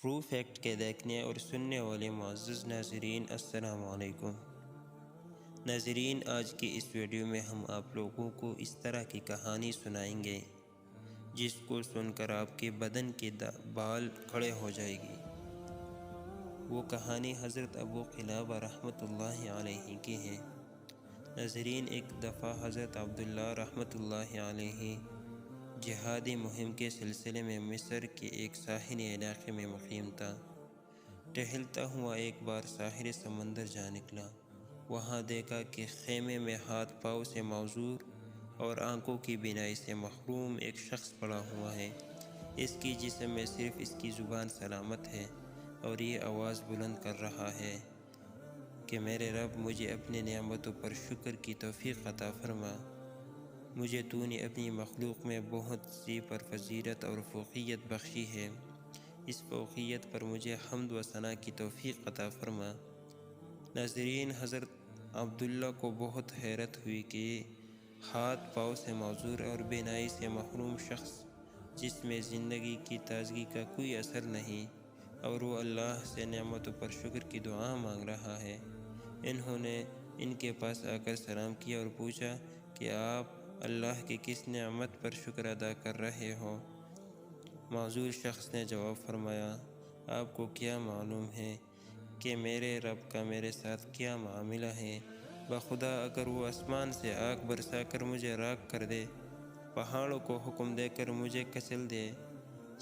True fact کے دیکھنے اور سننے والے معزز ناظرین، السلام علیکم۔ ناظرین، آج کی اس ویڈیو میں ہم آپ لوگوں کو اس طرح کی کہانی سنائیں گے جس کو سن کر آپ کے بدن کے بال کھڑے ہو جائے گی۔ وہ کہانی حضرت ابو قلابہ رحمۃ اللہ علیہ کی ہے۔ ناظرین، ایک دفعہ حضرت عبداللہ رحمۃ اللہ علیہ جہادی مہم کے سلسلے میں مصر کے ایک ساحلی علاقے میں مقیم تھا۔ ٹہلتا ہوا ایک بار ساحل سمندر جا نکلا۔ وہاں دیکھا کہ خیمے میں ہاتھ پاؤں سے معذور اور آنکھوں کی بینائی سے محروم ایک شخص پڑا ہوا ہے۔ اس کی جسم میں صرف اس کی زبان سلامت ہے اور یہ آواز بلند کر رہا ہے کہ میرے رب، مجھے اپنے نعمتوں پر شکر کی توفیق عطا فرما۔ مجھے تو نے اپنی مخلوق میں بہت سی پرفضیلت اور فوقیت بخشی ہے۔ اس فوقیت پر مجھے حمد و ثنا کی توفیق عطا فرما۔ ناظرین، حضرت عبداللہ کو بہت حیرت ہوئی کہ ہاتھ پاؤں سے معذور اور بینائی سے محروم شخص، جس میں زندگی کی تازگی کا کوئی اثر نہیں، اور وہ اللہ سے نعمتوں پر شکر کی دعا مانگ رہا ہے۔ انہوں نے ان کے پاس آ کر سلام کیا اور پوچھا کہ آپ اللہ کی کس نعمت پر شکر ادا کر رہے ہو؟ معذور شخص نے جواب فرمایا، آپ کو کیا معلوم ہے کہ میرے رب کا میرے ساتھ کیا معاملہ ہے؟ بخدا، اگر وہ آسمان سے آگ برسا کر مجھے راکھ کر دے، پہاڑوں کو حکم دے کر مجھے کچل دے،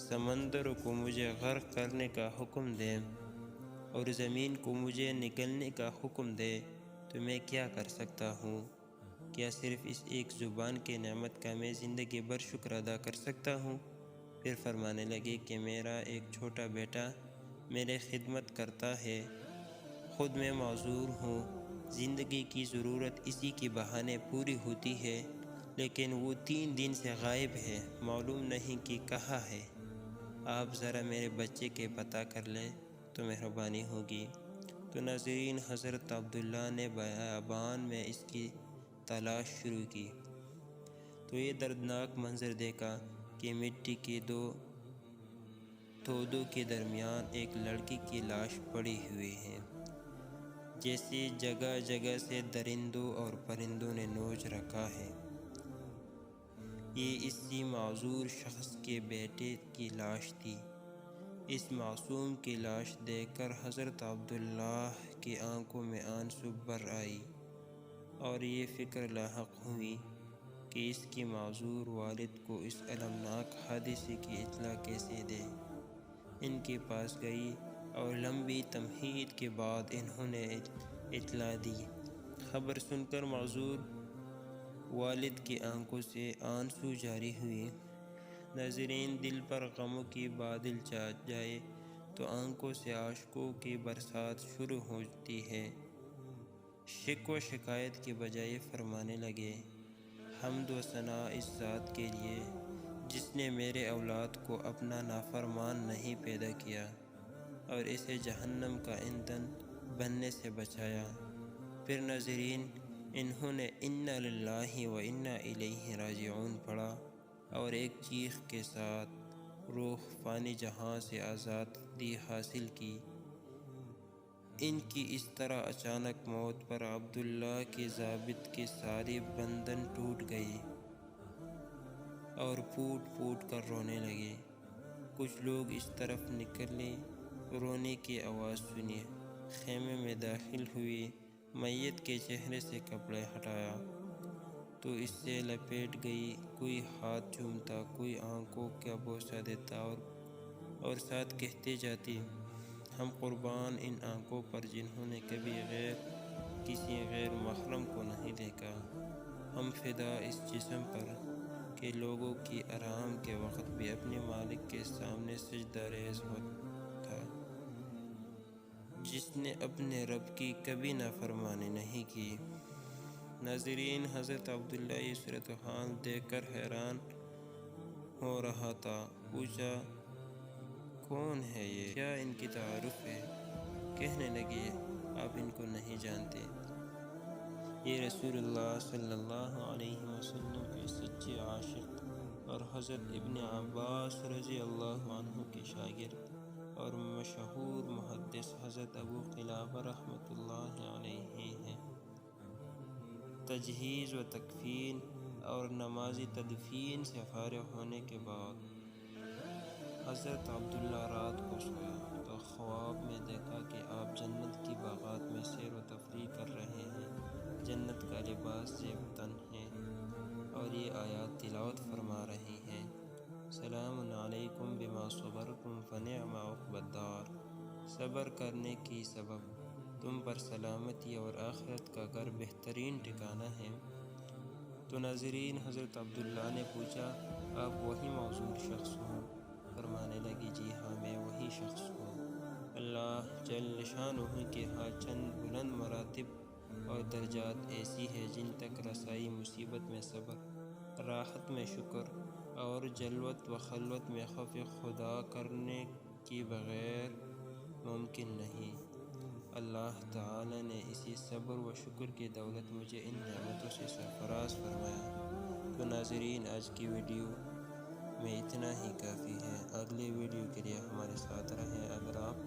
سمندروں کو مجھے غرق کرنے کا حکم دے اور زمین کو مجھے نگلنے کا حکم دے، تو میں کیا کر سکتا ہوں؟ کیا صرف اس ایک زبان کی نعمت کا میں زندگی بھر شکر ادا کر سکتا ہوں؟ پھر فرمانے لگے کہ میرا ایک چھوٹا بیٹا میرے خدمت کرتا ہے، خود میں معذور ہوں، زندگی کی ضرورت اسی کے بہانے پوری ہوتی ہے، لیکن وہ 3 دن سے غائب ہے، معلوم نہیں کہ کہاں ہے۔ آپ ذرا میرے بچے کے پتہ کر لیں تو مہربانی ہوگی۔ تو ناظرین، حضرت عبداللہ نے بیابان میں اس کی تلاش شروع کی تو یہ دردناک منظر دیکھا کہ مٹی کے 2 تودوں کے درمیان ایک لڑکی کی لاش پڑی ہوئی ہے، جیسے جگہ جگہ سے درندوں اور پرندوں نے نوچ رکھا ہے۔ یہ اسی معذور شخص کے بیٹے کی لاش تھی۔ اس معصوم کی لاش دیکھ کر حضرت عبداللہ کی آنکھوں میں آنسو بھر آئی اور یہ فکر لاحق ہوئی کہ اس کی معذور والد کو اس المناک حادثے کی اطلاع کیسے دے۔ ان کے پاس گئی اور لمبی تمہید کے بعد انہوں نے اطلاع دی۔ خبر سن کر معذور والد کی آنکھوں سے آنسو جاری ہوئے۔ ناظرین، دل پر غموں کی بادل چھا جائے تو آنکھوں سے اشکوں کی برسات شروع ہوتی ہے۔ شکوہ شکایت کے بجائے فرمانے لگے، حمد و ثنا اس ذات کے لیے جس نے میرے اولاد کو اپنا نافرمان نہیں پیدا کیا اور اسے جہنم کا ایندھن بننے سے بچایا۔ پھر ناظرین، انہوں نے انا للہ و انا الیہ راجعون پڑھا اور ایک چیخ کے ساتھ روح فانی جہاں سے آزادی حاصل کی۔ ان کی اس طرح اچانک موت پر عبداللہ کے ضابط کے سارے بندھن ٹوٹ گئے اور پھوٹ پھوٹ کر رونے لگے۔ کچھ لوگ اس طرف نکلے، رونے کی آواز سنی، خیمے میں داخل ہوئے، میت کے چہرے سے کپڑے ہٹایا تو اس سے لپیٹ گئی، کوئی ہاتھ چومتا، کوئی آنکھوں کا بوسہ دیتا اور ساتھ کہتے جاتے، ہم قربان ان آنکھوں پر جنہوں نے کبھی کسی غیر محرم کو نہیں دیکھا، ہم فدا اس جسم پر کہ لوگوں کی آرام کے وقت بھی اپنے مالک کے سامنے سجدہ ریز ہوتا، جس نے اپنے رب کی کبھی نافرمانی نہیں کی۔ ناظرین، حضرت عبداللہ یہ صورتحال دیکھ کر حیران ہو رہا تھا۔ پوچھا، کون ہے یہ؟ کیا ان کی تعارف ہے؟ کہنے لگے، آپ ان کو نہیں جانتے، یہ رسول اللہ صلی اللہ علیہ وسلم کے سچے عاشق اور حضرت ابن عباس رضی اللہ عنہ کے شاگرد اور مشہور محدث حضرت ابو قلابہ رحمۃ اللہ علیہ ہیں۔ تجہیز و تکفین اور نماز تدفین سے فارغ ہونے کے بعد حضرت عبداللہ رات کو سویا تو خواب میں دیکھا کہ آپ جنت کی باغات میں سیر و تفریح کر رہے ہیں، جنت کا لباس زیب تن ہے، اور یہ آیات تلاوت فرما رہی ہیں: سلام علیکم بما صبرتم فنعم عقبی الدار، صبر کرنے کی سبب تم پر سلامتی اور آخرت کا گھر بہترین ٹھکانہ ہے۔ تو ناظرین، حضرت عبداللہ نے پوچھا، آپ وہی معذور شخص ہوں؟ فرمانے لگی، جی ہاں، میں وہی شخص ہوں۔ اللہ جل شانہ کے ہاں چند بلند مراتب اور درجات ایسی ہیں جن تک رسائی مصیبت میں صبر، راحت میں شکر اور جلوت و خلوت میں خوف خدا کرنے کی بغیر ممکن نہیں۔ اللہ تعالی نے اسی صبر و شکر کی دولت مجھے ان نعمتوں سے سرفراز فرمایا۔ تو ناظرین، آج کی ویڈیو میں اتنا ہی کافی ہے۔ اگلی ویڈیو کے لیے ہمارے ساتھ رہیں۔ اگر آپ